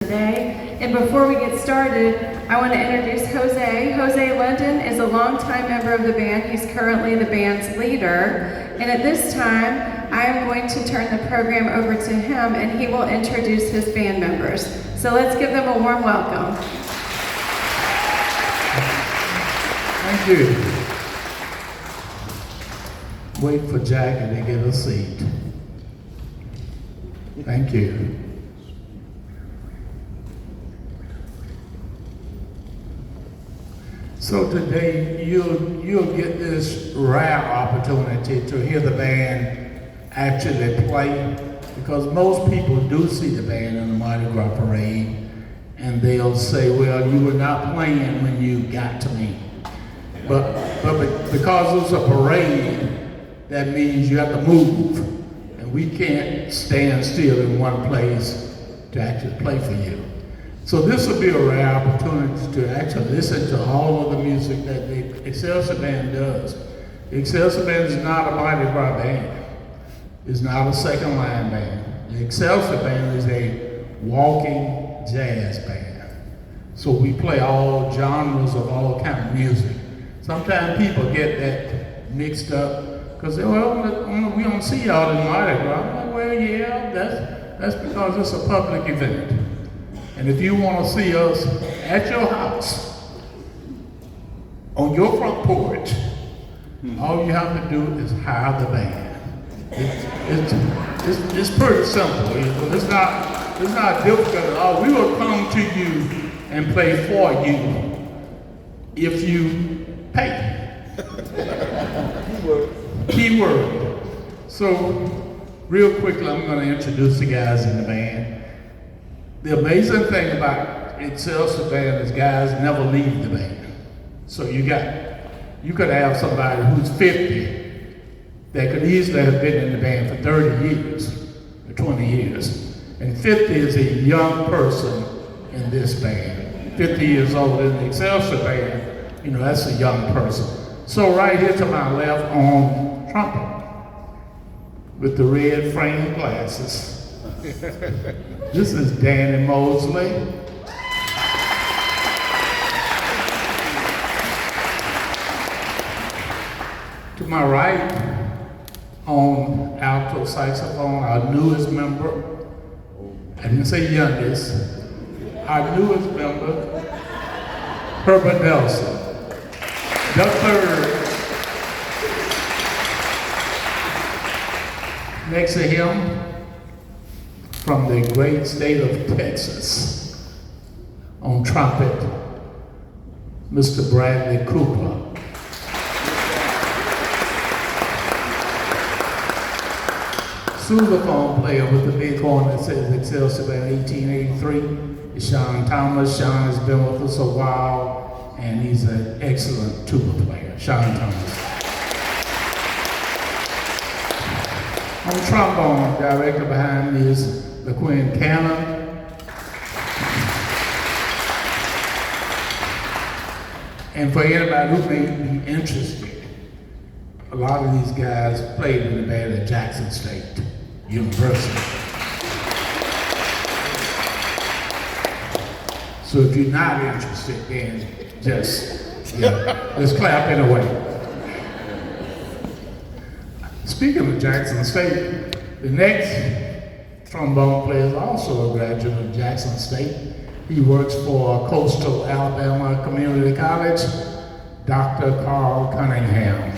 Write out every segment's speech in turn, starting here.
today. And before we get started, I want to introduce Jose. Jose London is a longtime member of the band. He's currently the band's leader. And at this time, I am going to turn the program over to him, and he will introduce his band members. So let's give them a warm welcome. Thank you. Wait for Jackie to get a seat. Thank you. So today you'll get this rare opportunity to hear the band actually play, because most people do see the band in the Mardi Gras parade and they'll say, well, you were not playing when you got to me. But because it's a parade, that means you have to move. And we can't stand still in one place to actually play for you. So this will be a rare opportunity to actually listen to all of the music that the Excelsior Band does. The Excelsior Band is not a Mardi Gras band. It's not a second line band. The Excelsior Band is a walking jazz band. So we play all genres of all kind of music. Sometimes people get that mixed up because they, well, we don't see y'all in Mardi Gras. I'm like, well, yeah, that's because it's a public event. And if you want to see us at your house, on your front porch, all you have to do is hire the band. It's pretty simple. It's not difficult at all. We will come to you and play for you if you pay. Keyword. So, real quickly, I'm going to introduce the guys in the band. The amazing thing about Excelsior Band is guys never leave the band. So you could have somebody who's 50 that could easily have been in the band for 30 years or 20 years. And 50 is a young person in this band. 50 years old in the Excelsior Band, that's a young person. So right here to my left on trumpet with the red framed glasses, this is Danny Mosley. To my right, on alto saxophone, our newest member, I didn't say youngest, our newest member, Herbert Nelson, the third. Next to him, from the great state of Texas, on trumpet, Mr. Bradley Cooper. Sousaphone player with the big horn that says Excelsior Band 1883 is Sean Thomas. Sean has been with us a while, and he's an excellent tuba player, Sean Thomas. On trombone, directly behind me is the Queen Cannon. And for anybody who may be interested, a lot of these guys played in the band at Jackson State University. So if you're not interested, then just clap anyway. Speaking of Jackson State, the next trombone player is also a graduate of Jackson State. He works for Coastal Alabama Community College, Dr. Carl Cunningham.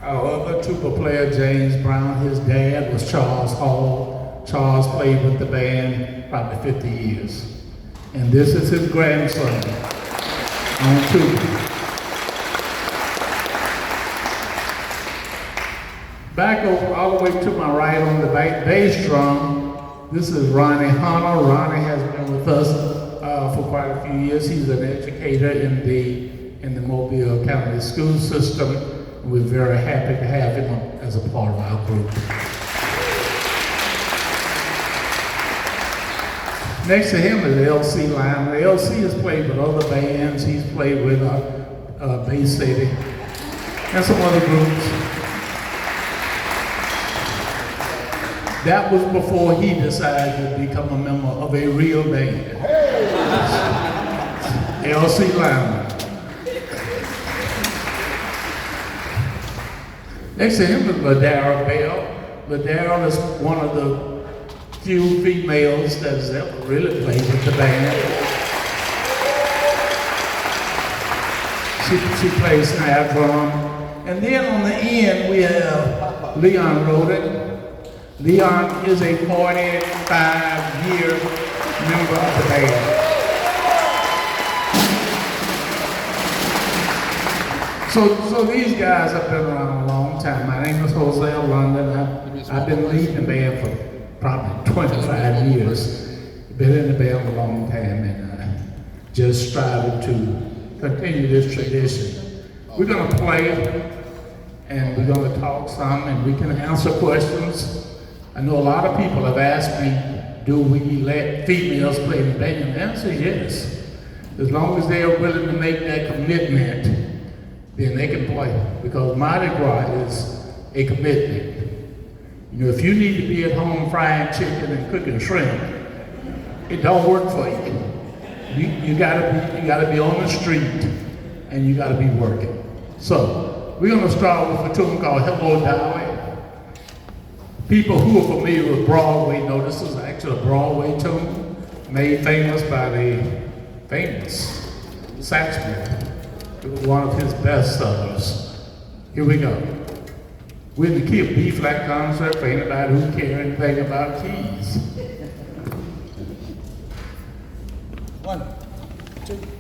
Our other tuba player, James Brown, his dad was Charles Hall. Charles played with the band probably 50 years. And this is his grandson on tuba. Back over all the way to my right on the bass drum, this is Ronnie Hunter. Ronnie has been with us for quite a few years. He's an educator in the Mobile County school system. We're very happy to have him as a part of our group. Next to him is L.C. Lyman. L.C. has played with other bands. He's played with Bay City and some other groups. That was before he decided to become a member of a real band. L.C. Lyman. Next to him is Ladera Bell. Ladera is one of the few females that has ever really played with the band. She plays snare drum. And then on the end we have Leon Roden. Leon is a 45-year member of the band. So these guys have been around a long time. My name is Jose London. I've been leading the band for probably 25 years. Been in the band a long time and just striving to continue this tradition. We're going to play and we're going to talk some and we can answer questions. I know a lot of people have asked me, do we let females play in the band? The answer is yes. As long as they are willing to make that commitment, then they can play. Because Mardi Gras is a commitment. You know, if you need to be at home frying chicken and cooking shrimp, it don't work for you. You gotta be on the street and you gotta be working. So we're gonna start with a tune called Hello Dolly. People who are familiar with Broadway know this is actually a Broadway tune made famous by the famous sax player. It was one of his best sellers. Here we go. We're in the key of B-flat concert for anybody who cares anything about keys. 1, 2, 1.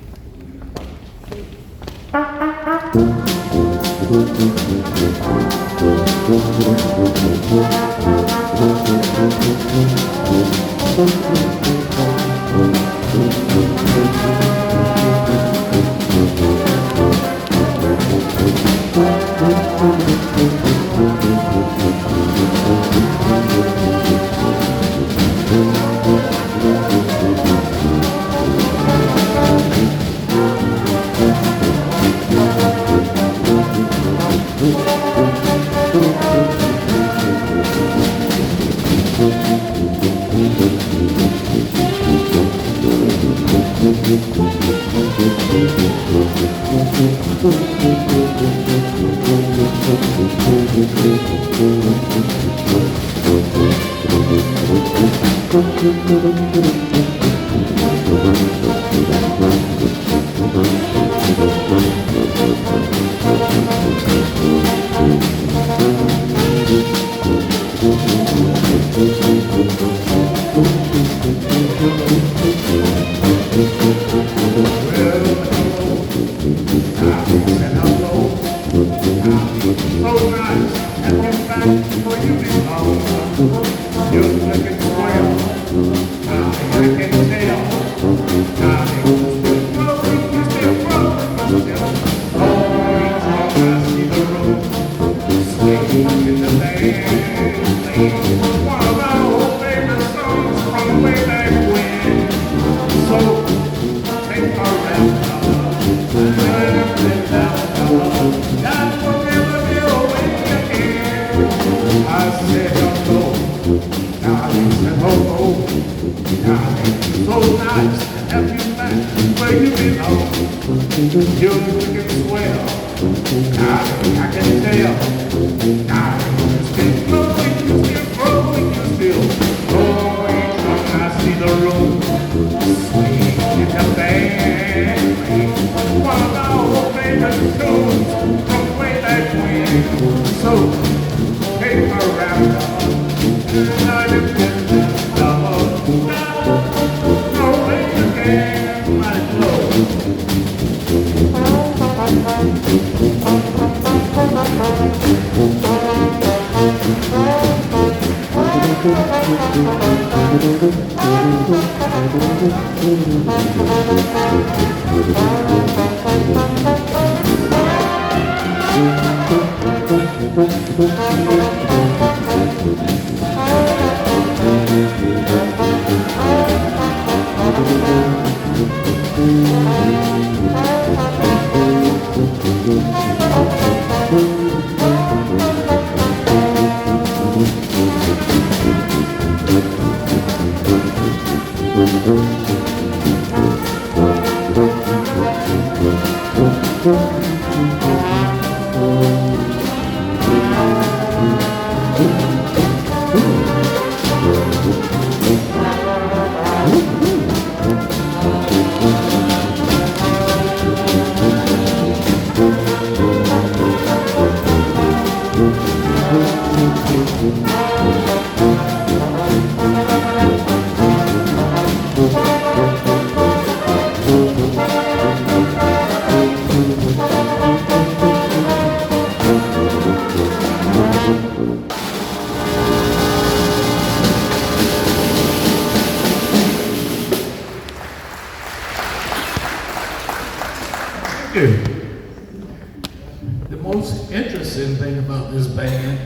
The most interesting thing about this band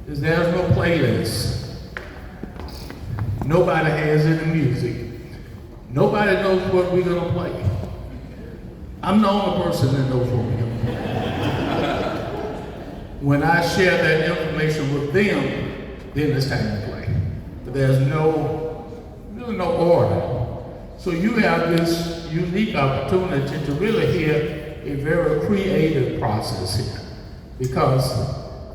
is there's no playlist. Nobody has any music. Nobody knows what we're gonna play. I'm the only person that knows what we're gonna play. When I share that information with them, then it's time to play. But there's really no order. So you have this unique opportunity to really hear a very creative process here. Because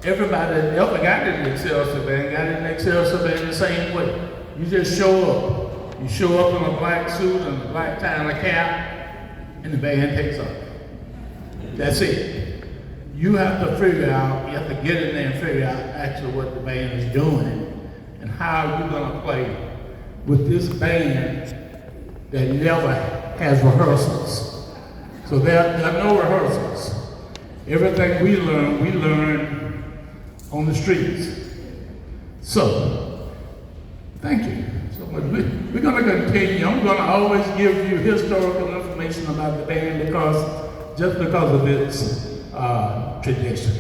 everybody that ever got in the Excelsior Band got in the Excelsior Band the same way. You just show up. You show up in a black suit and a black tie and a cap, and the band takes off. That's it. You have to figure out, you have to get in there and figure out actually what the band is doing and how you're gonna play with this band that never has rehearsals. So there are no rehearsals. Everything we learn on the streets. So, thank you so much. We're gonna continue. I'm gonna always give you historical information about the band just because of its tradition.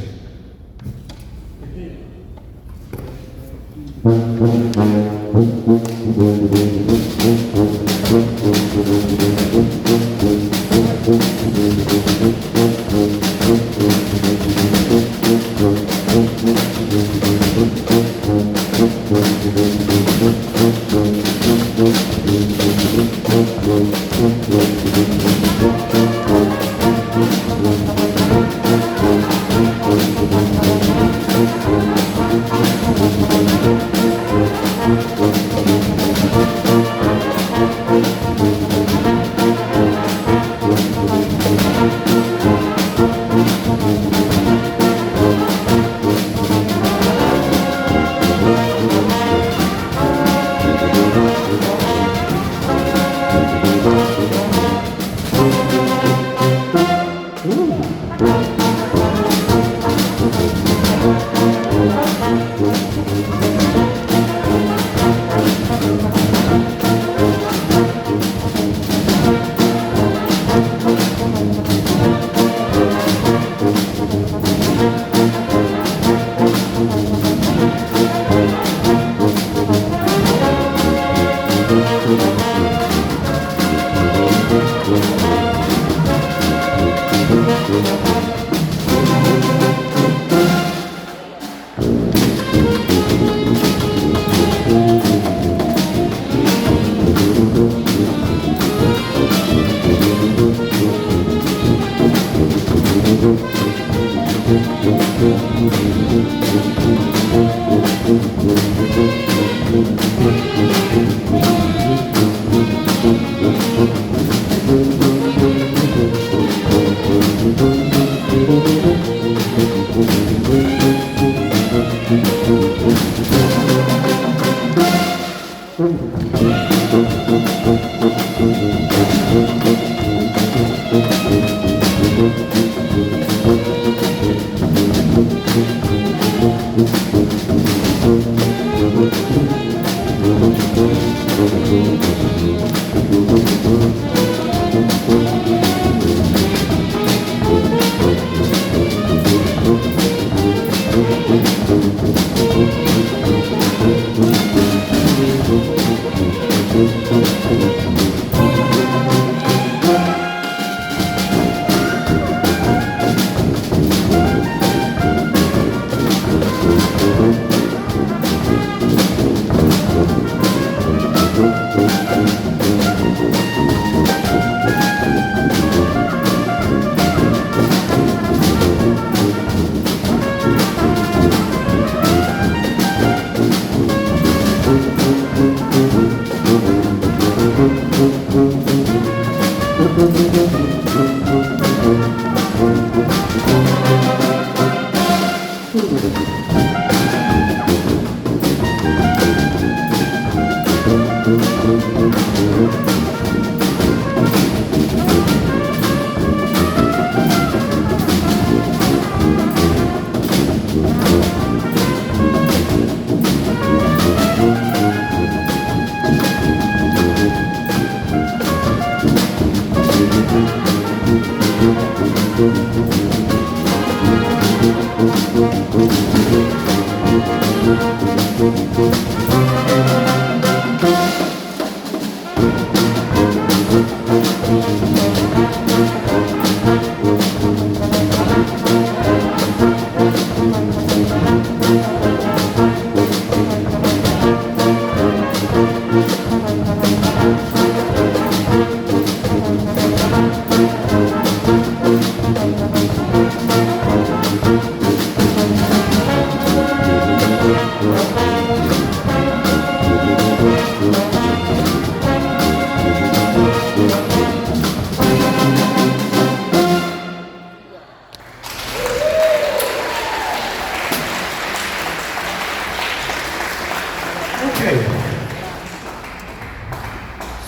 Okay.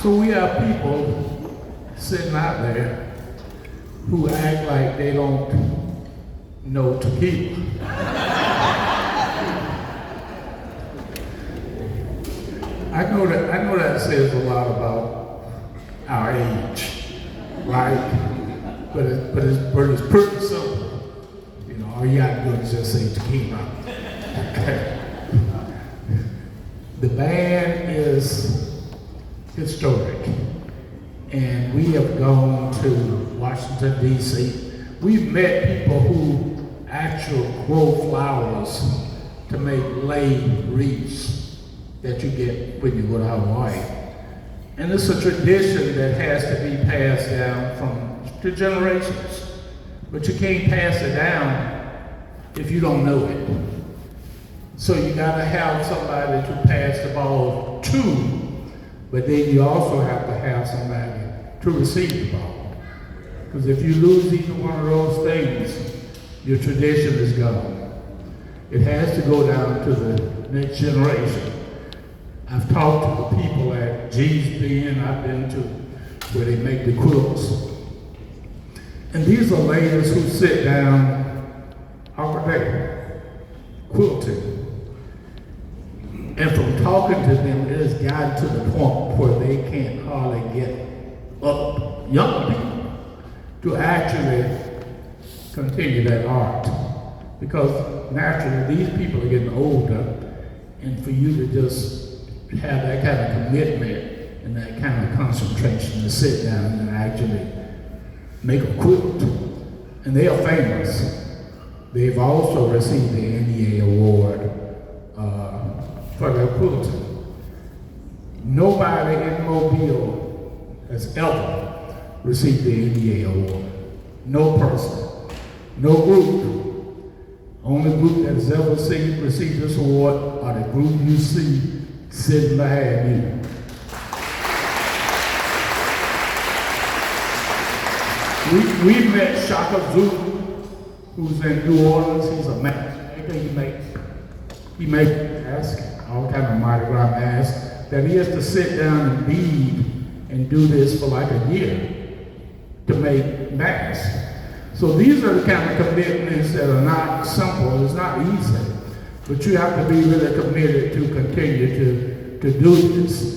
So we have people sitting out there who act like they don't know tequila. I know that says a lot about our age, right? But it's pretty simple. You know, all you have to do is just say tequila. The band is historic, and we have gone to Washington, D.C. We've met people who actually grow flowers to make lei wreaths that you get when you go to Hawaii. And it's a tradition that has to be passed down to generations. But you can't pass it down if you don't know it. So you gotta have somebody to pass the ball to, but then you also have to have somebody to receive the ball. Because if you lose either one of those things, your tradition is gone. It has to go down to the next generation. I've talked to the people at G's Bend, I've been to where they make the quilts. And these are ladies who sit down all day quilting. And from talking to them, it has gotten to the point where they can't hardly get up, young people, to actually continue that art. Because naturally, these people are getting older, and for you to just have that kind of commitment and that kind of concentration to sit down and actually make a quilt. And they are famous. They've also received the NEA award for their quilting. Nobody in Mobile has ever received the NEA award. No person, no group. Only group that has ever received this award are the group you see sitting behind you. We met Shaka Zulu, who's in New Orleans. He's a master. He makes masks, all kind of Mardi Gras masks, that he has to sit down and bead and do this for like a year to make masks. So these are the kind of commitments that are not simple. It's not easy, but you have to be really committed to continue to do this.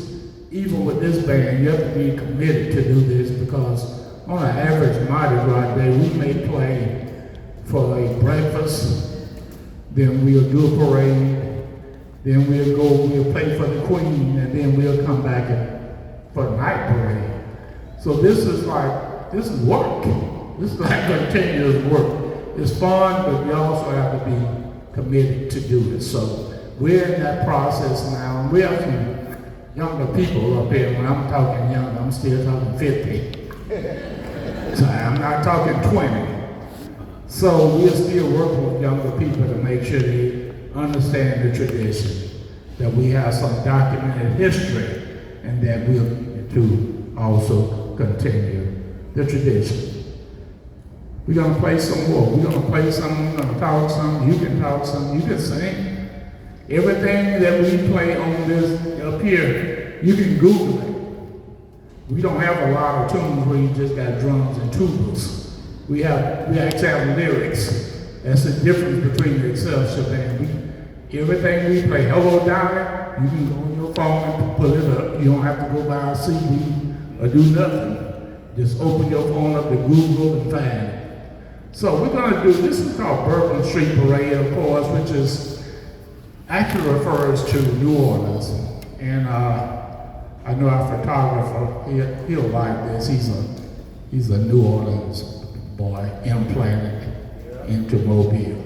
Even with this band, you have to be committed to do this, because on an average Mardi Gras day, we may play for a breakfast, then we'll do a parade, then we'll play for the Queen, and then we'll come back for the night parade. So this is work. This is like continuous work. It's fun, but we also have to be committed to do it. So we're in that process now, and we have some younger people up here. When I'm talking young, I'm still talking 50. So I'm not talking 20. So we're still working with younger people to make sure they understand the tradition, that we have some documented history, and that we're to also continue the tradition. We're going to play some more. We're going to play some, we're going to talk some, you can talk some, you can sing. Everything that we play on this up here, you can Google it. We don't have a lot of tunes where you just got drums and tubas. We actually have lyrics. That's the difference between the Excelsior Band. Everything we play, Hello Dolly, you can go on your phone and pull it up. You don't have to go buy a CD or do nothing. Just open your phone up to Google and find it. So we're going to do, this is called Bourbon Street Parade, of course, which is actually refers to New Orleans. And I know our photographer, he'll like this. He's a New Orleans boy implanted into Mobile.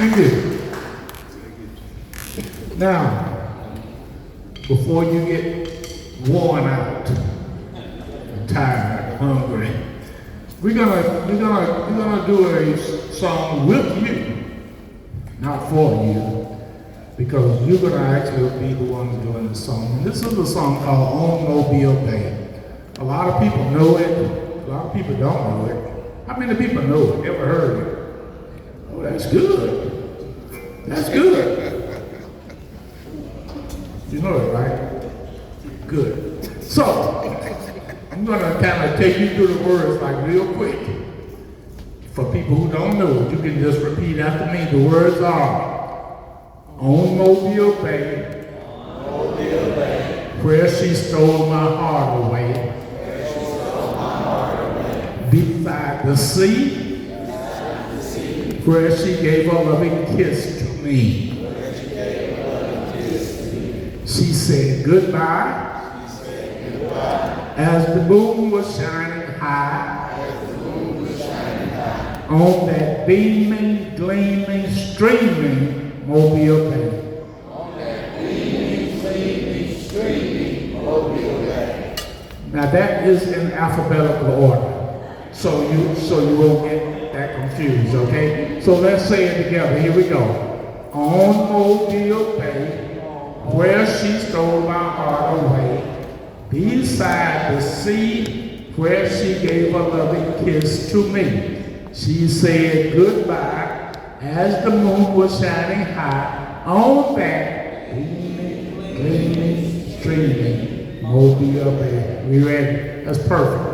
Thank you. Now, before you get worn out, tired, hungry. We're gonna do a song with you, not for you, because you're gonna actually be the ones doing the song. And this is a song called On Mobile Bay. A lot of people know it, a lot of people don't know it. How many people know it, ever heard it? Oh, that's good. That's good. You know it, right? Good. So, I'm gonna kind of take you through the words like real quick. For people who don't know it, you can just repeat after me. The words are, on Mobile Bay, where she stole my heart away, beside the sea, where she gave a loving kiss to me. She said goodbye, as the moon was shining high, on that beaming, gleaming, streaming Mobile Bay. Now that is in alphabetical order, so you won't get that confused, okay? So let's say it together. Here we go. On Mobile Bay, where she stole my heart away, beside the sea, where she gave a loving kiss to me. She said goodbye as the moon was shining high on that gleaming, gleaming, streaming Mobile Bay. We ready? That's perfect.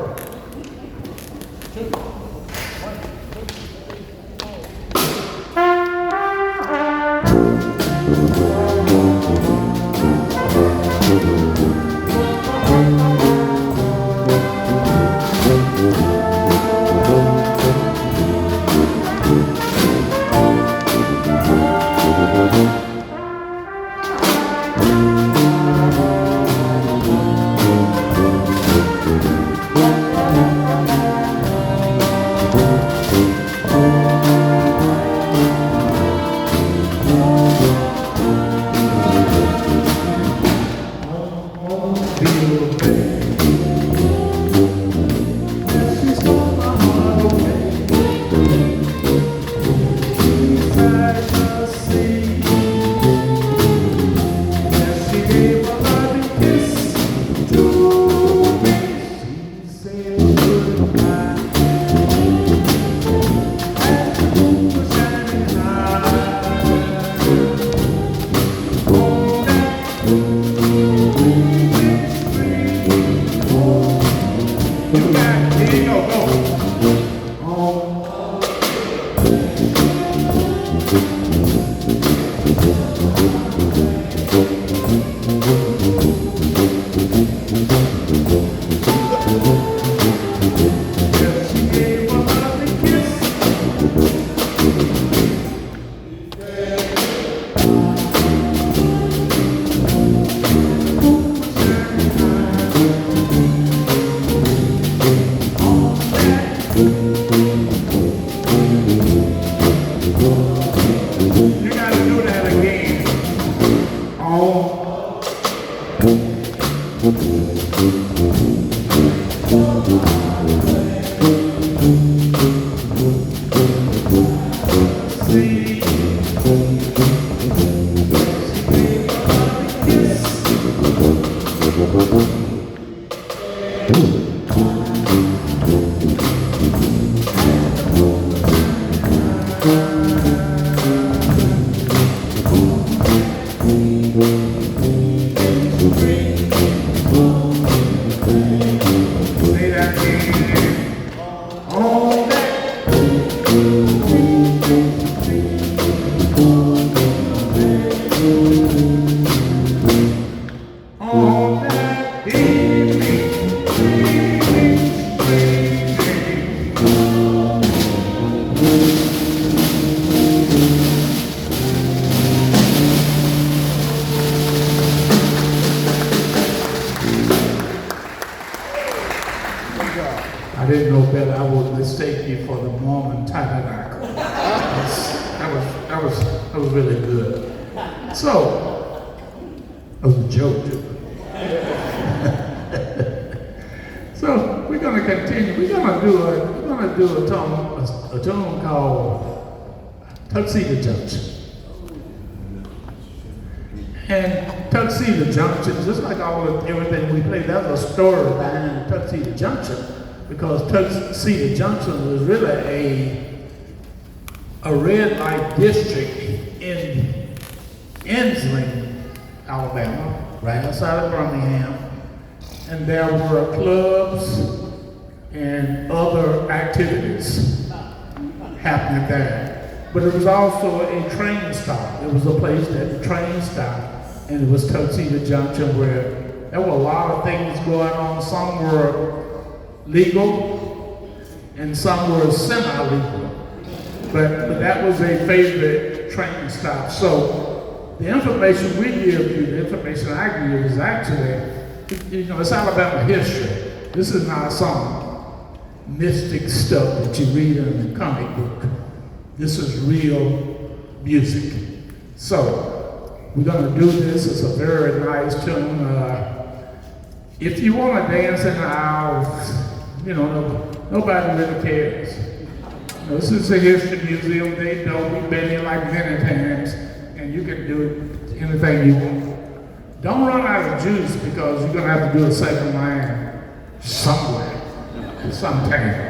I didn't know better. I would mistake you for the Mormon tabernacle. That was really good. So, that was a joke too. So So we're gonna continue. We're gonna do a tune called Tuxedo Junction. And Tuxedo Junction, just like everything we play, there's a story behind Tuxedo Junction, because Tuxedo Junction was really a red light district in Ensley, Alabama, right outside of Birmingham. And there were clubs and other activities happening there. But it was also a train stop. It was a place that the train stopped, and it was Tuxedo Junction, where there were a lot of things going on. Some were legal and some were semi-legal. But that was a favorite train stop. So the information we give you, the information I give is actually, it's Alabama history. This is not some mystic stuff that you read in the comic book. This is real music. So we're gonna do this. It's a very nice tune. If you want to dance in the aisles, nobody really cares. This is a history museum. They know we've been here like many times, and you can do anything you want. Don't run out of juice, because you're gonna have to do a second line somewhere, sometime.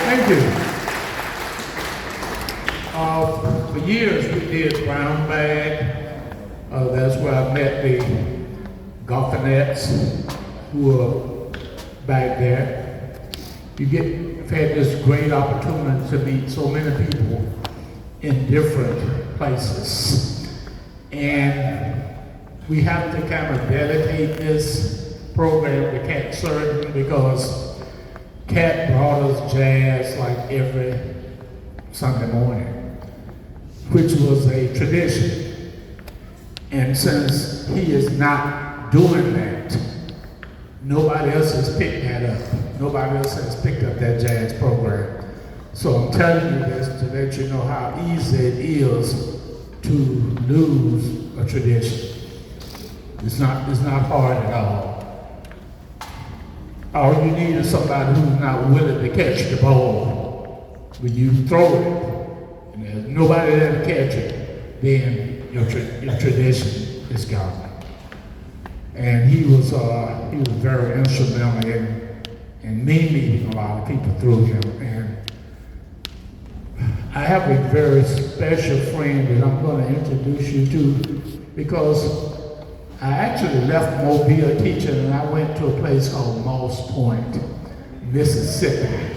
Thank you. For years we did brown bag. That's where I met the Goffinettes who were back there. I've had this great opportunity to meet so many people in different places. And we have to kind of dedicate this program to Cat Surgeon because Cat brought us jazz like every Sunday morning, which was a tradition. And since he is not doing that, nobody else has picked that up. Nobody else has picked up that jazz program. So I'm telling you this to let you know how easy it is to lose a tradition. It's not hard at all. All you need is somebody who's not willing to catch the ball. When you throw it, and there's nobody there to catch it, then your tradition is gone. And he was very instrumental in me meeting a lot of people through him. And I have a very special friend that I'm going to introduce you to because I actually left Mobile teaching and I went to a place called Moss Point, Mississippi.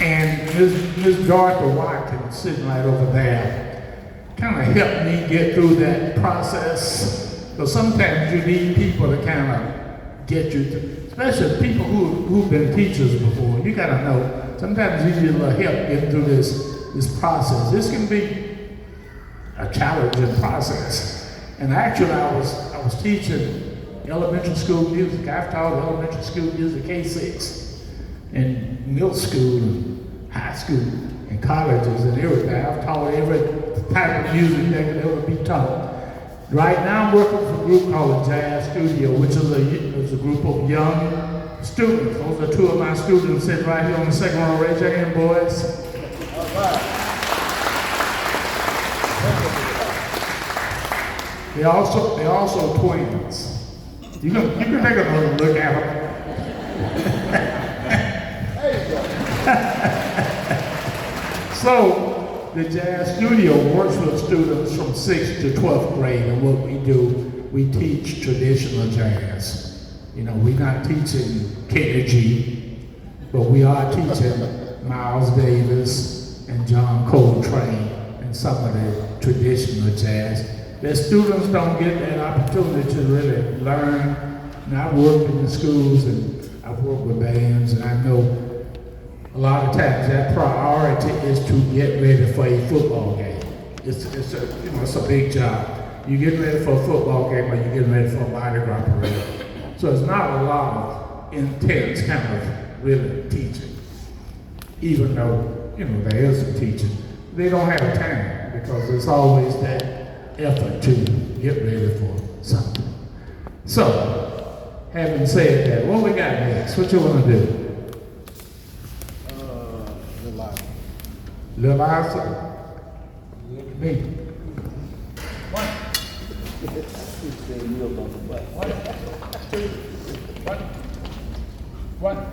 And Ms. Dorothy Watkins, sitting right over there, kind of helped me get through that process. Because sometimes you need people to kind of get you through, especially people who've been teachers before. You gotta know, sometimes you need a little help getting through this process. This can be a challenging process. And actually, I was teaching elementary school music. I've taught elementary school music K6, and middle school, and high school, and colleges, and everything. I've taught every type of music that could ever be taught. Right now, I'm working for a group called the Jazz Studio, which is a group of young students. Those are two of my students sitting right here on the second row. Raise your hand, boys. All right. They're also twins. You can take another look at them. So the Jazz Studio works with students from 6th to 12th grade, and what we do, we teach traditional jazz. You know, we're not teaching Kenny G, but we are teaching Miles Davis and John Coltrane and some of the traditional jazz. The students don't get that opportunity to really learn. And I've worked in the schools and I've worked with bands, and I know a lot of times that priority is to get ready for a football game. It's a big job. You're getting ready for a football game or you're getting ready for a Mardi Gras parade. So it's not a lot of intense kind of really teaching. Even though, there is some teaching. They don't have time because there's always that effort to get ready for something. So, having said that, what we got next? What you want to do? Little Liza? Look at me. One.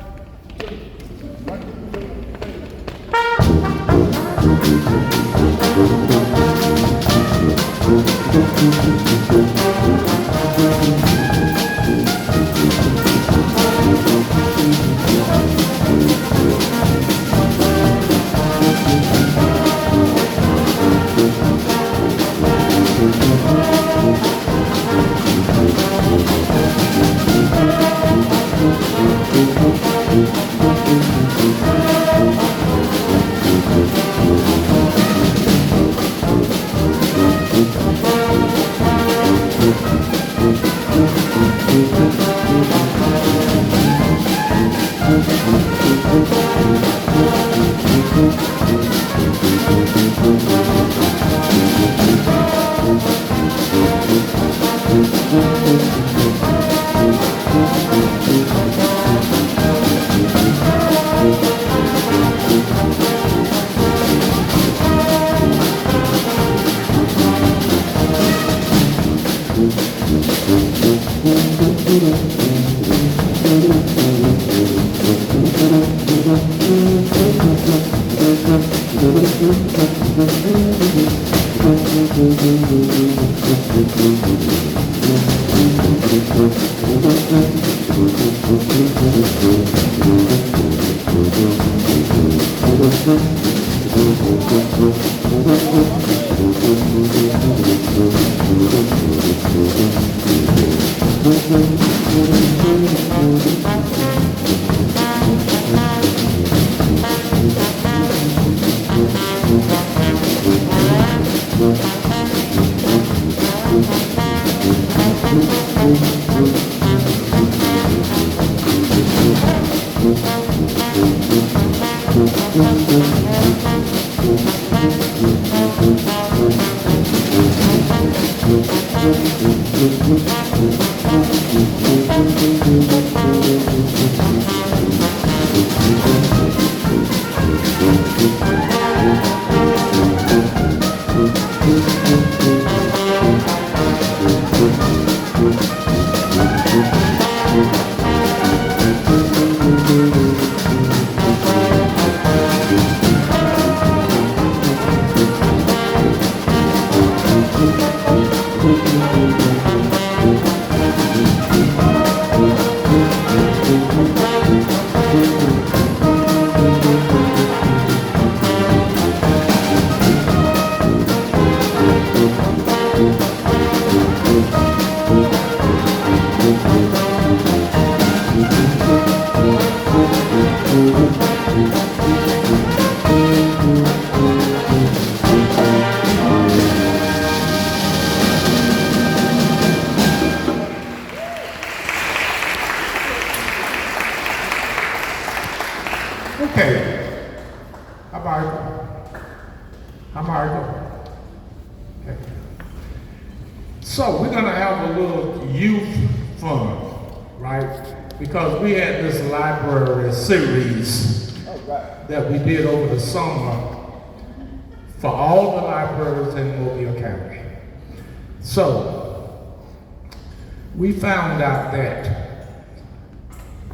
So we're going to have a little youth fun, right? Because we had this library series that we did over the summer for all the libraries in Mobile County. So we found out that,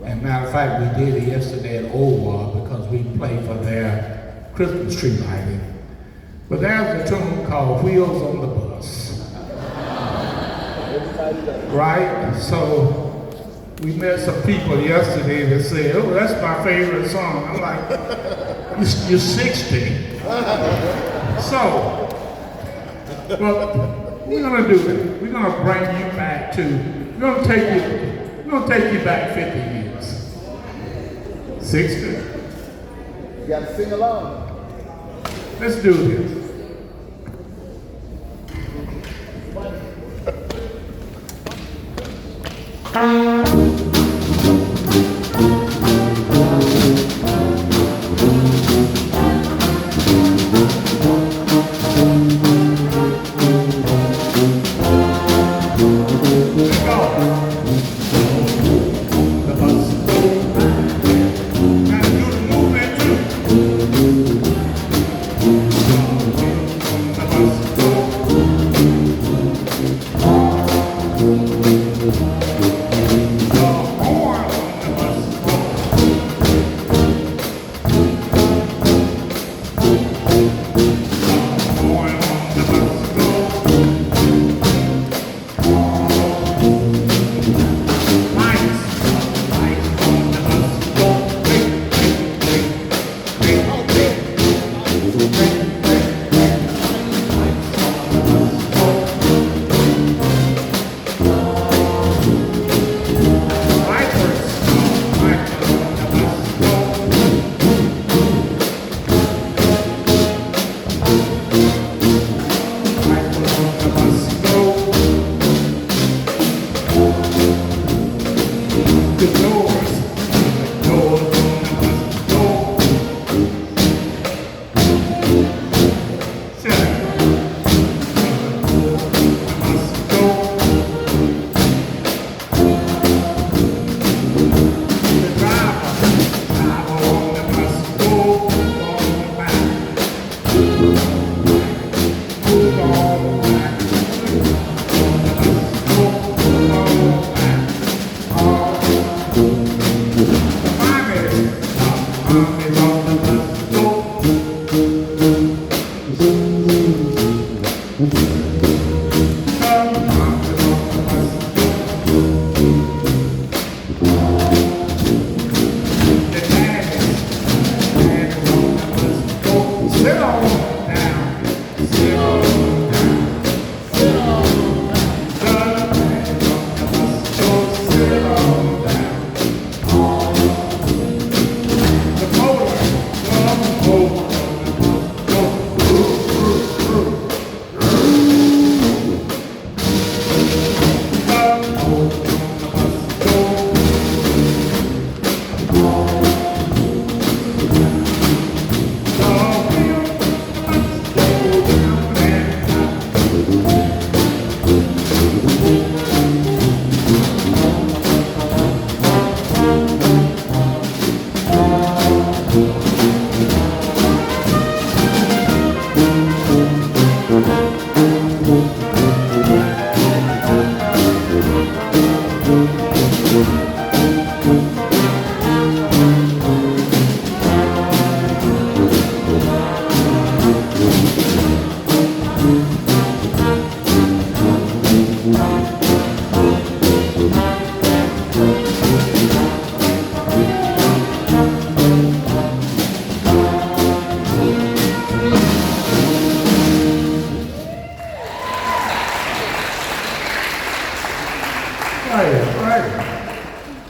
and matter of fact, we did it yesterday at Owa because we played for their Christmas tree lighting. But there's a tune called Wheels on the Bus. Right? So we met some people yesterday that said, oh, that's my favorite song. I'm like, you're 60. So Well, we're gonna do it. We're gonna bring you back to, we're gonna take you back 50 years. 60. You got to sing along. Let's do this.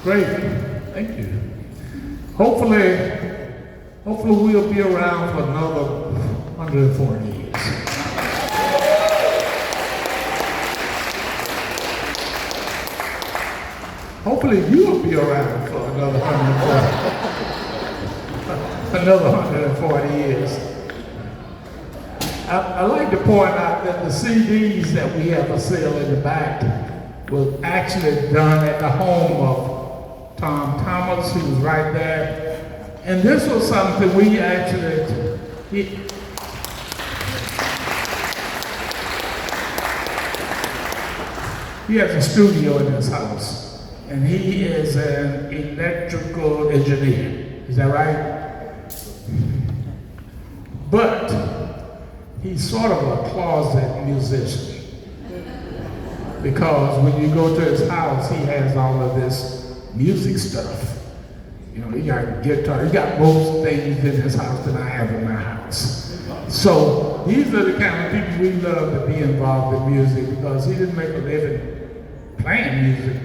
Great, thank you. Hopefully we'll be around for another 140 years. Hopefully you'll be around for another 140 years. I like to point out that the CDs that we have for sale in the back was actually done at the home of Tom Thomas, who was right there. And this was something we actually, he has a studio in his house, and he is an electrical engineer. Is that right? But he's sort of a closet musician. Because when you go to his house, he has all of this music stuff. You know, he got guitar, he got most things in his house that I have in my house. So these are the kind of people we love to be involved in music because he didn't make a living playing music,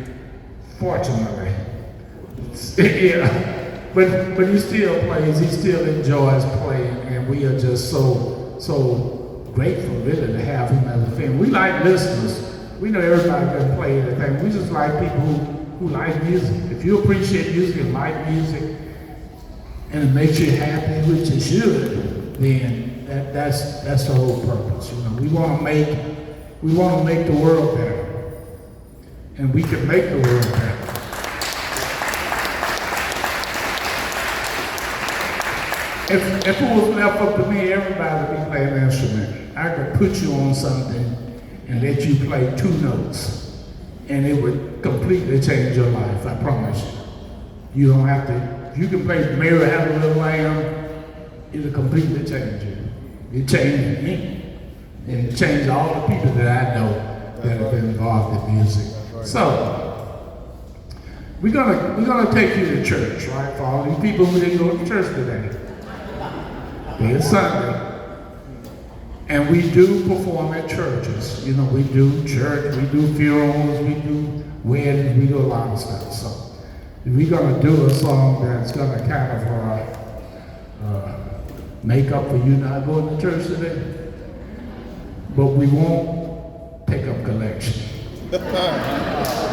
fortunately. Yeah, but he still plays, he still enjoys playing, and we are just so grateful really to have him as a friend. We like listeners. We know everybody doesn't play anything. We just like people who like music. If you appreciate music and like music, and it makes you happy, which it should, then that's the whole purpose. You know, we want to make the world better, and we can make the world better. If it was left up to me, everybody would be playing an instrument. I could put you on something and let you play 2 notes, and it would completely change your life, I promise you. You don't have to, you can play Mary Had a Little Lamb, it'll completely change you. It changed me, and it changed all the people that I know that have been involved in music. So, we're gonna take you to church, right? For all these people who didn't go to church today. It's Sunday. And we do perform at churches. You know, we do church, we do funerals, we do weddings, we do a lot of stuff. So we're going to do a song that's going to kind of make up for you not going to church today. But we won't take up collection. Because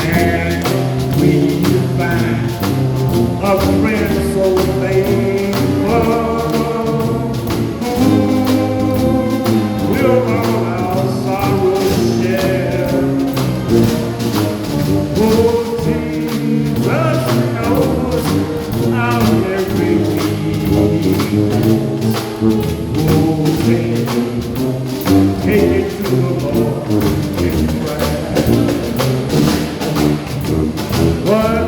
And we find a friend so faithful, we'll all our sorrows share. Oh, Jesus knows our every weakness. Oh, baby, take it to the Lord in prayer. What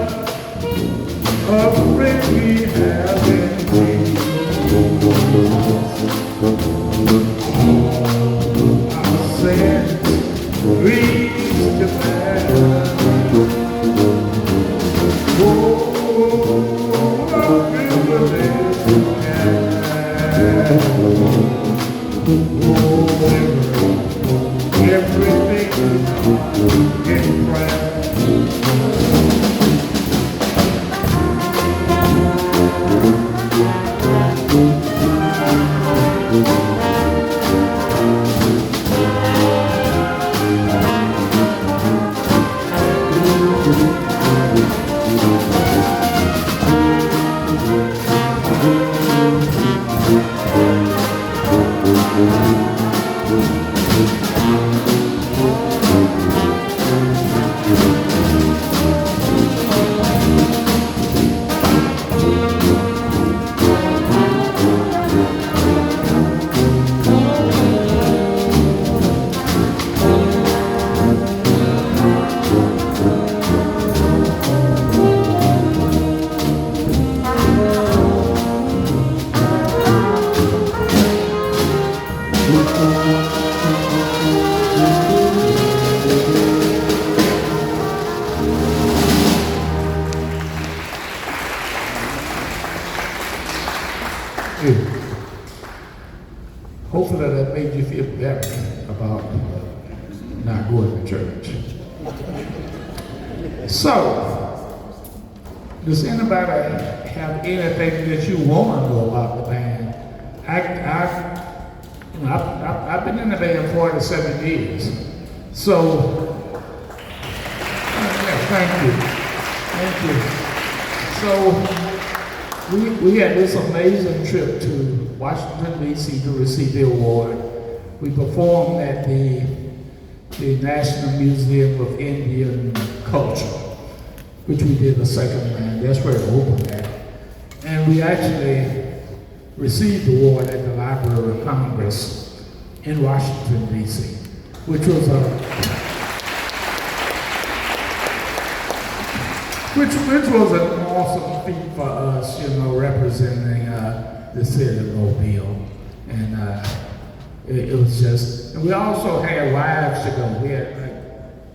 a friend we have in Jesus. Our sins reach to bear. Oh, a privilege to have. Everything in prayer. Hopefully that made you feel better about not going to church. So, does anybody have anything that you want to know about the band? I've been in the band 47 years. So, thank you. So, we had this amazing trip to Washington, D.C. to receive the award. We performed at the National Museum of Indian Culture, which we did the second band. That's where it opened at. And we actually received the award at the Library of Congress in Washington, D.C., which was an awesome feat for us, representing the city of Mobile. And it was just, and we also had wives to go. We had,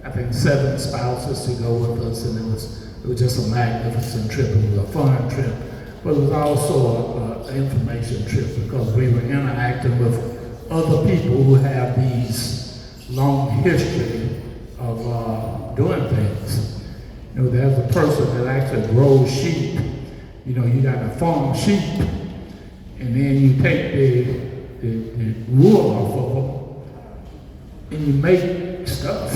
I think, 7 spouses to go with us, and it was just a magnificent trip. It was a fun trip, but it was also an information trip because we were interacting with other people who have these long history of doing things. There's a person that actually grows sheep. You got to farm sheep, and then you take the wool off of them, and you make stuff.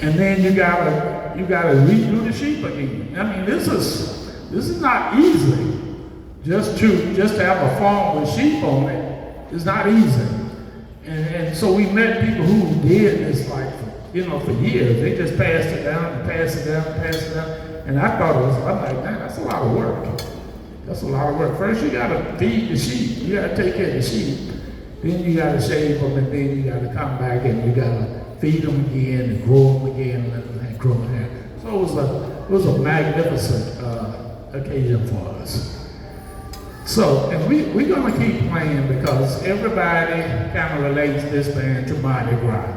And then you gotta redo the sheep again. I mean, this is not easy. Just to have a farm with sheep on it is not easy. And so we met people who did this for years. They just passed it down and passed it down and passed it down. And I thought I'm like, man, that's a lot of work. That's a lot of work. First you gotta feed the sheep. You gotta take care of the sheep. Then you gotta shave them, and then you gotta come back and you gotta feed them again and grow them again and let them grow again. So it was a magnificent occasion for us. So, and we're gonna keep playing because everybody kind of relates this band to Mardi Gras.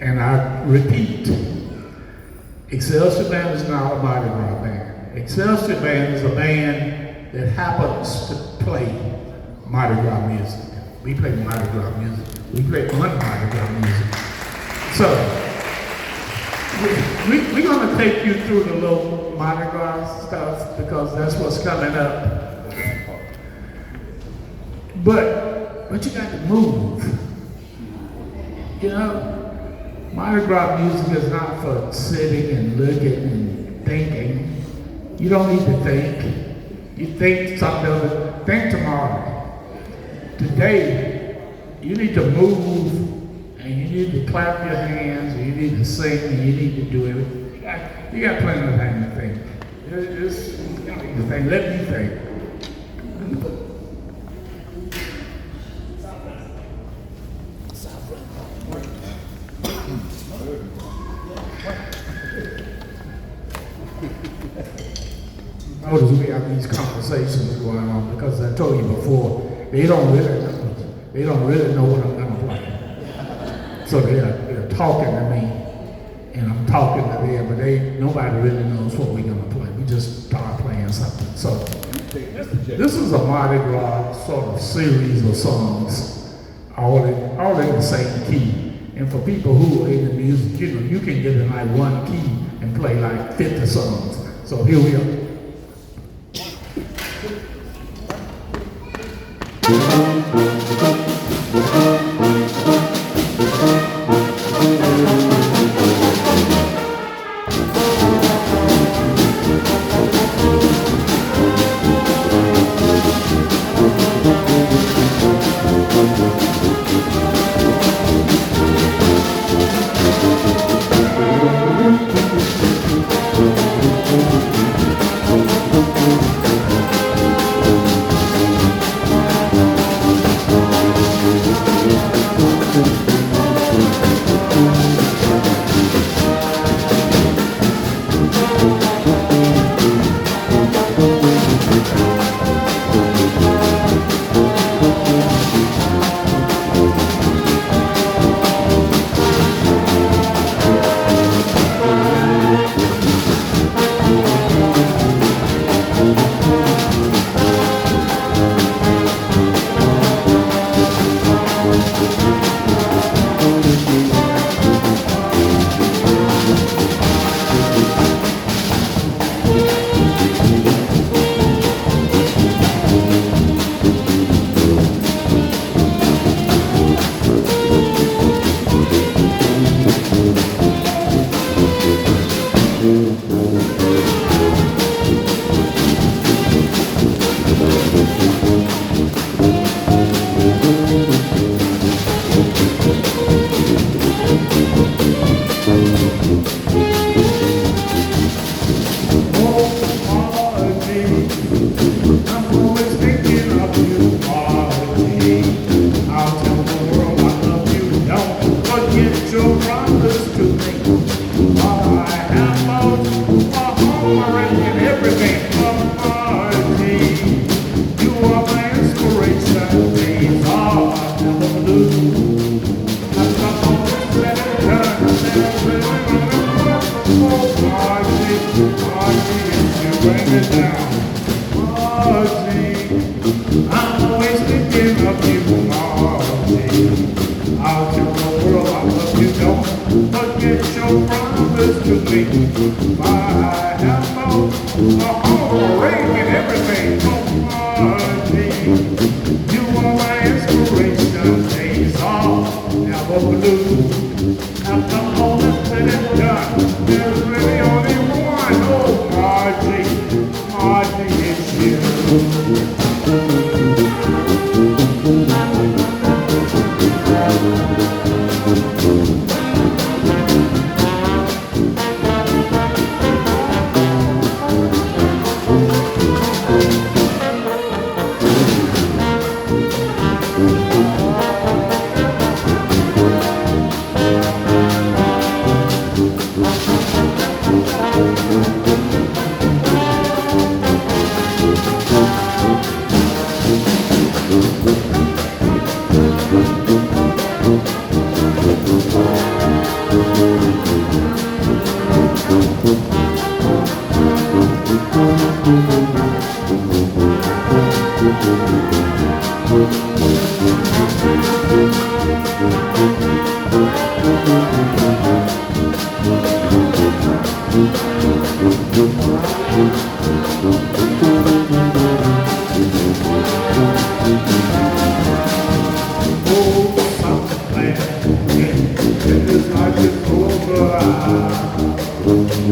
And I repeat, Excelsior Band is not a Mardi Gras band. Excelsior Band is a band that happens to play Mardi Gras music. We play Mardi Gras music. We play un-Mardi Gras music. So, we're going to take you through the little Mardi Gras stuff because that's what's coming up. But but you got to move. You know, Mardi Gras music is not for sitting and looking and thinking. You don't need to think. You think something else. Think tomorrow. Today, you need to move, and you need to clap your hands, and you need to sing, and you need to do everything. You got plenty of time to think. You don't need to think. Let me think. Notice we have these conversations going on because I told you before, they don't really know what I'm going to play. So they're talking to me, and I'm talking to them, but nobody really knows what we're going to play. We just start playing something. So this is a Mardi Gras sort of series of songs, all in the same key. And for people who are into music, you can get in like one key and play like 50 songs. So here we are.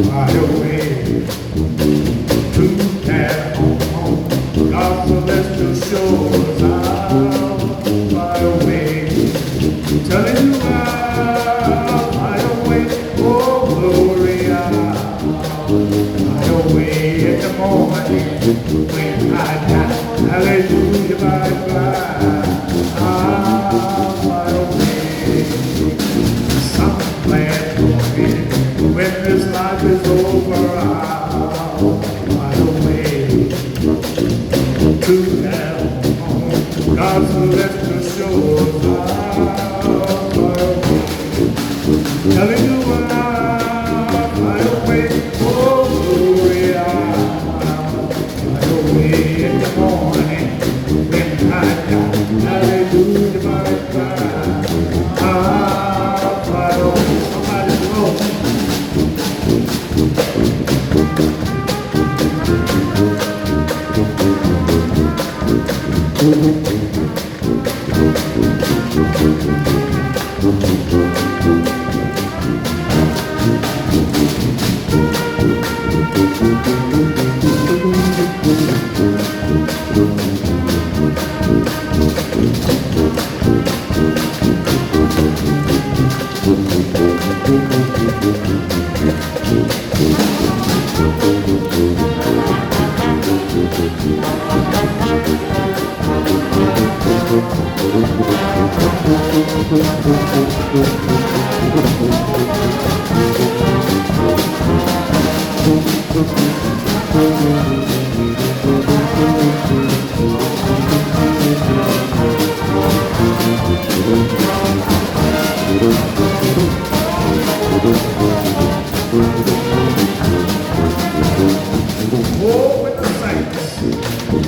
fly away to that home. God's celestial shores, I'll fly away, telling you I'll fly away, oh glory, I'll fly away in the morning when I die. Hallelujah, bye-bye, I'll fly away. Some glad morning when this life is over, I'll fly away to that home. God's celestial shores, I'll fly away, telling you I'll fly away, oh glory, I'll fly away in the morning when I die. Hallelujah, bye-bye, I'll fly away. Somebody blow. Oh, with the saints,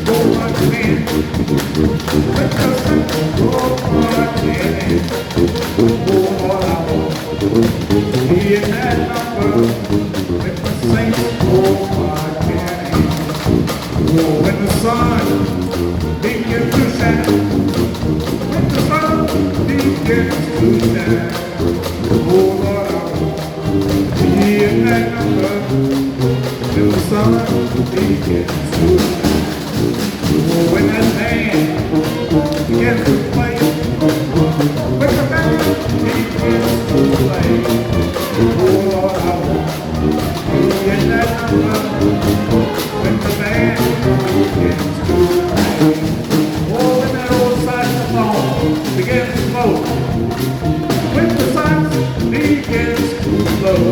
go again. With the saints, go again. Oh, all I want, be in that number. With the saints, go again. Oh, when the sun begins to shine. When the sun begins to shine. Oh, Lord, I want, be in that number. When the sun begins to shine, oh, when that band begins to play, when the band begins to play, oh Lord, I want to be in that number. When the band begins to play, oh, when that old saxophone begins to blow, when the sax begins to blow,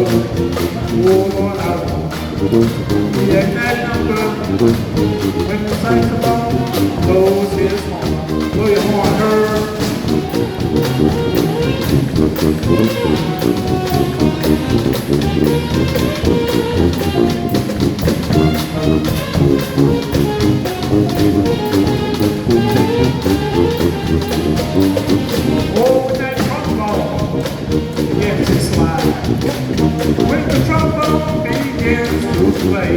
oh Lord, I want be in that number. When the saxophone blows his horn, blow your horn, her. Oh, when that trombone begins to slide, when the trombone begins to play,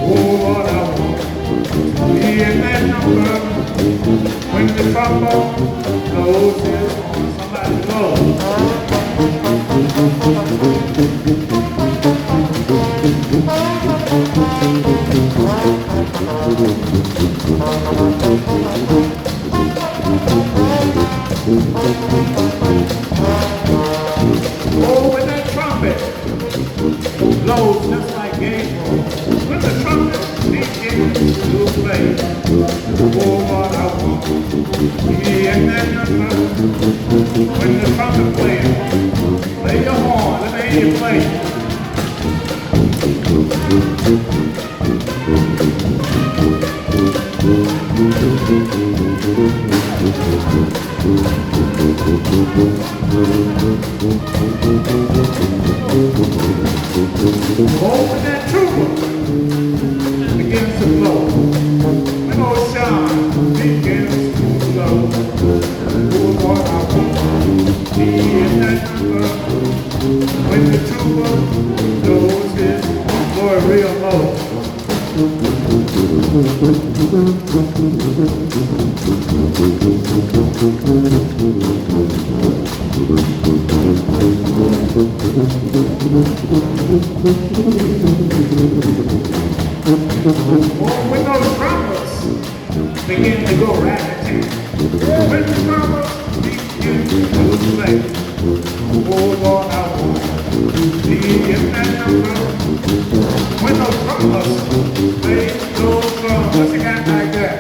oh Lord, I want to be in that number. When the trombone blows his horn, somebody blow. Oh, when that trumpet blows just like Gabriel, when the trumpet begins to play, oh Lord, I want to be in that number. When the trumpet plays, play your horn, let me hear you play. Oh, when that trooper begins to blow, when old Sean begins to blow, oh Lord, I want to be in that number. When the trooper blows his horn real low. When those trumpets begin to go rat-a-tat, when the trumpets begin to play, oh Lord, I want to be in that number. When those trumpets play those drums, let's get like that.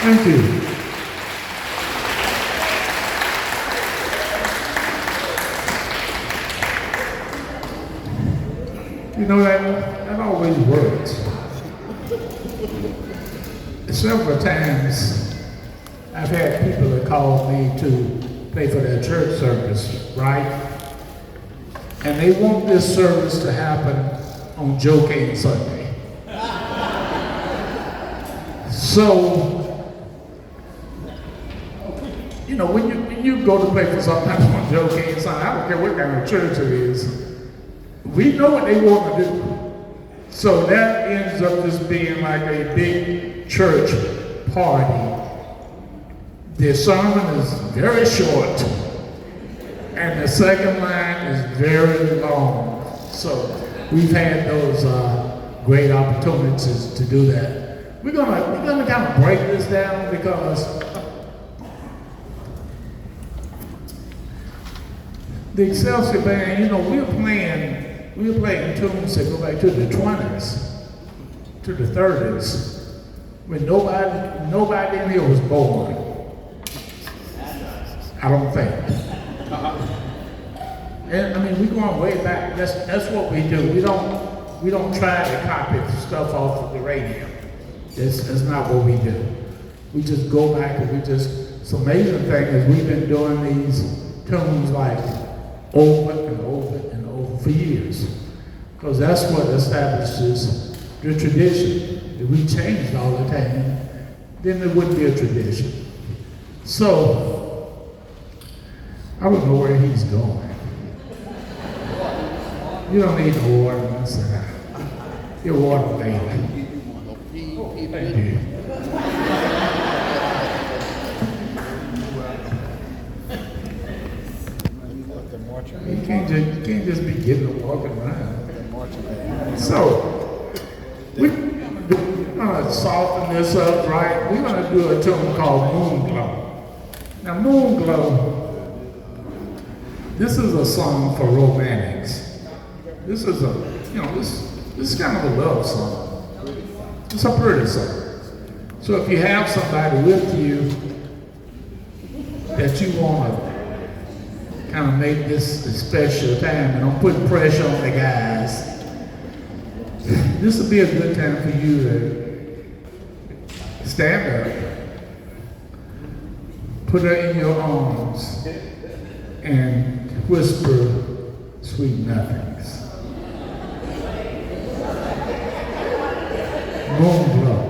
Thank you. You know, that always works. Several times I've had people that call me to play for their church service, right? And they want this service to happen on Joe Kane Sunday. So, you know, when you go to play for something on Joe Kane Sunday, I don't care what kind of church it is, we know what they want to do. So that ends up just being like a big church party. The sermon is very short, and the second line is very long. So we've had those great opportunities to do that. We're gonna kind of break this down because the Excelsior Band, you know, we're playing tunes that go back to the 20s, to the 30s, when nobody in here was born. I don't think. And I mean, we're going way back. That's what we do. We don't try to copy stuff off of the radio. That's not what we do. We just go back and it's amazing thing is we've been doing these tunes like over and over and over for years. Because that's what establishes the tradition. If we changed all the time, then there wouldn't be a tradition. So, I don't know where he's going. You don't need no water. Your water later. Thank you. You can't just be getting and walking around. So, we're gonna soften this up, right? We're gonna do a tune called Moon Glow. Now, Moon Glow, this is a song for romantics. This is this is kind of a love song. It's a pretty song. So if you have somebody with you that you want to kind of make this a special time, and I'm putting pressure on the guys, this will be a good time for you to stand up, put her in your arms, and whisper sweet nothings. Moon Glow.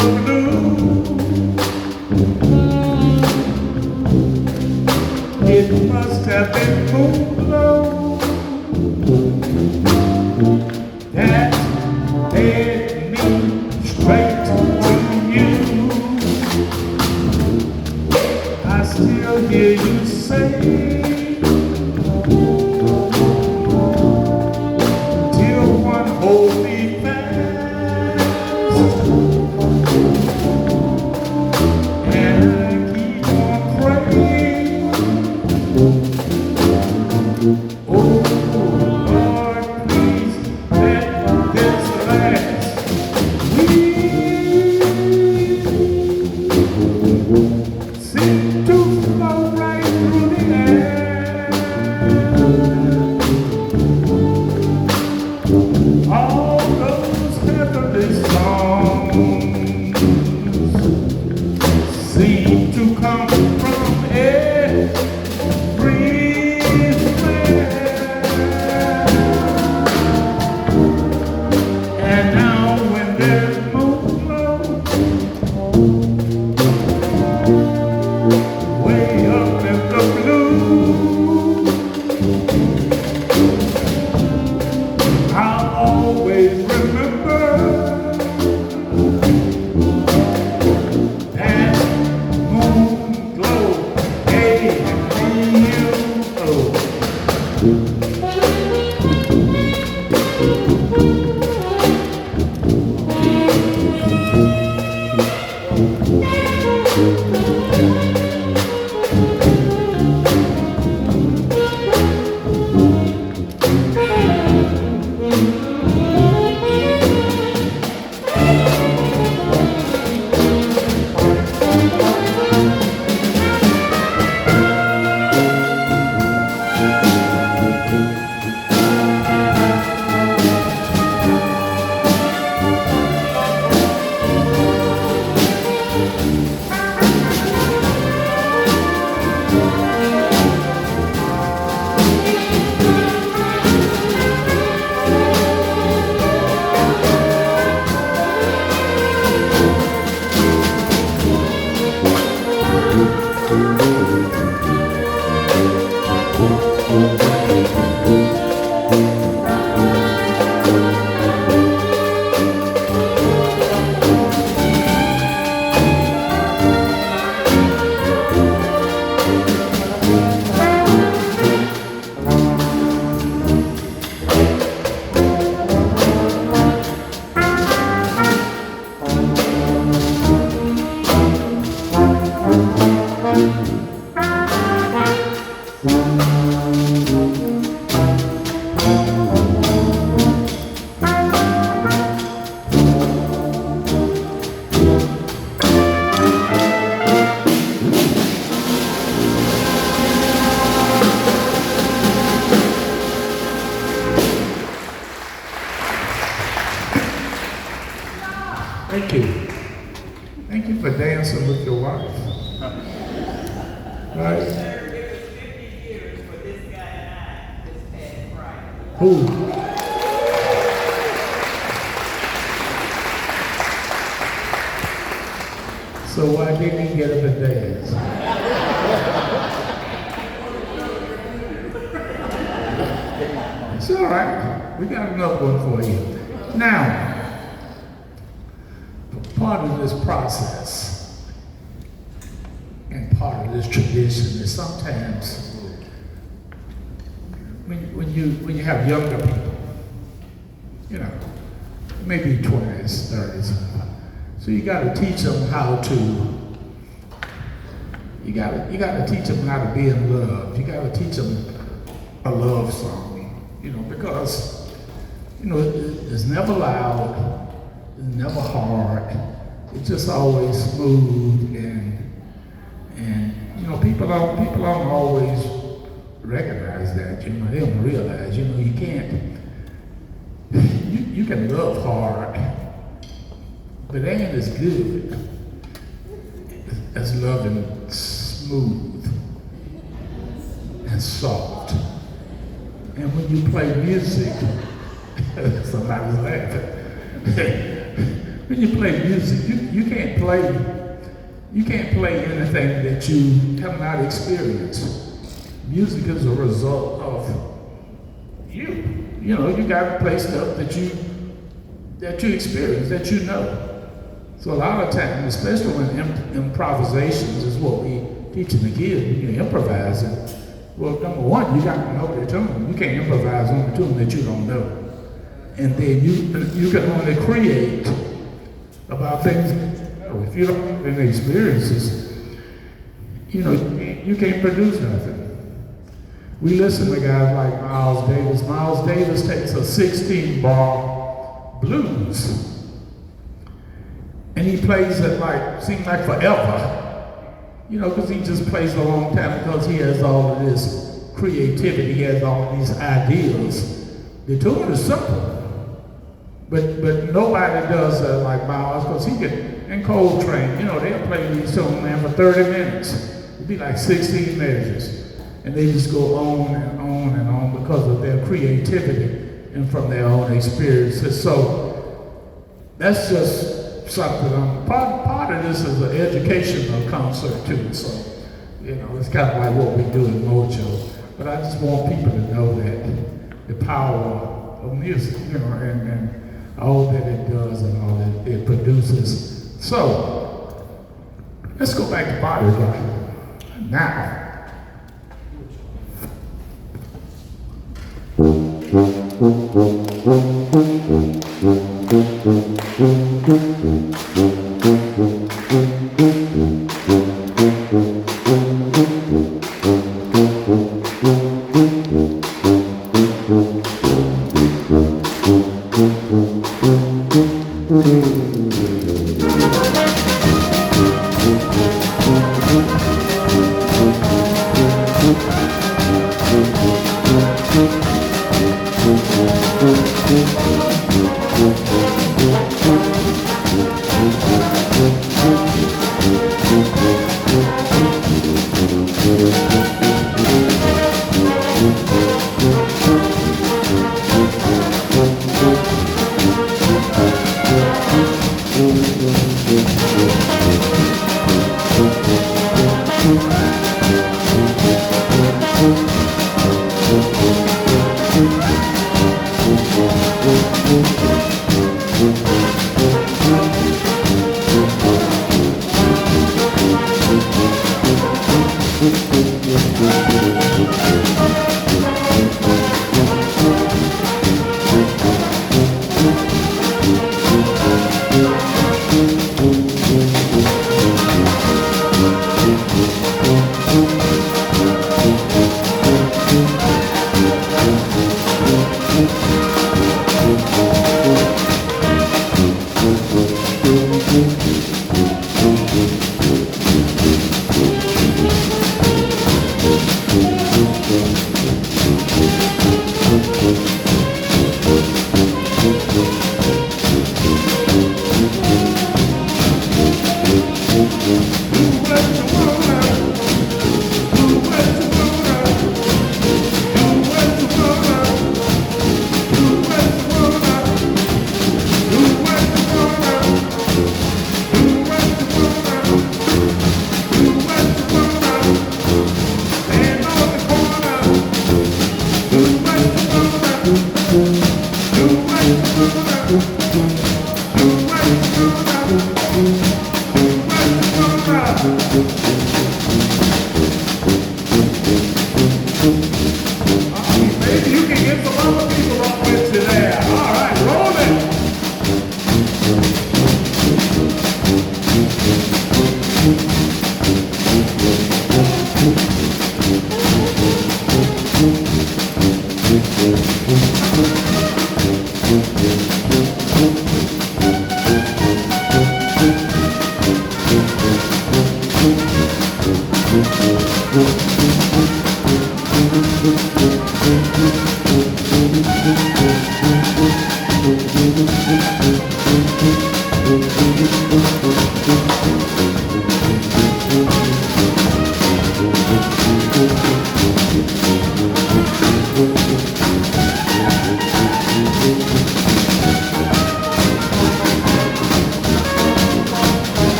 blue. It must have been moonflow that led me straight to you. I still hear you say, till one hold me fast, and I keep on praying. Oh Lord, please let this last. We seem to flow right through the air. All those heavenly songs seem to come from everywhere. And now when there's moonflow way up in the blue, I'll always remember that moon glow. A-U-O. Thank you. Thank you for dancing with your wife. Right? Who? So why didn't he get up and dance? It's all right. We got another one for you. Now, part of this process and part of this tradition is sometimes when you have younger people, you know, maybe 20s, 30s, so you got to teach them how to. You got to teach them how to be in love. You got to teach them a love song, you know, because you know it's never loud. It's never hard. It's just always smooth and you know people don't always recognize that. You know they don't realize. You know you can't. You can love hard, but it ain't as good as loving smooth and soft. And when you play music, somebody's laughing. when you play music, you can't play anything that you have not experienced. Music is a result of you. You know, you got to play stuff that you experience, that you know. So a lot of times, especially when improvisations is what we teaching the kids, when you're improvising, well, number one, you got to know the tune. You can't improvise on the tune that you don't know. And then you can only create about things that you know. If you don't have any experiences, you know, you can't produce nothing. We listen to guys like Miles Davis. Miles Davis takes a 16-bar blues, and he plays it like, seems like forever, you know, because he just plays a long time because he has all of this creativity, he has all of these ideas. The tune is simple, but nobody does that like Miles, because he can, and Coltrane, you know, they'll play these songs, man, for 30 minutes. It'd be like 16 measures. And they just go on and on and on because of their creativity and from their own experiences. So that's just something. Part of this is an educational concert too. So, you know, it's kind of like what we do in Mojo. But I just want people to know that the power of music, you know, and all that it does and all that it produces. So let's go back to body rock now.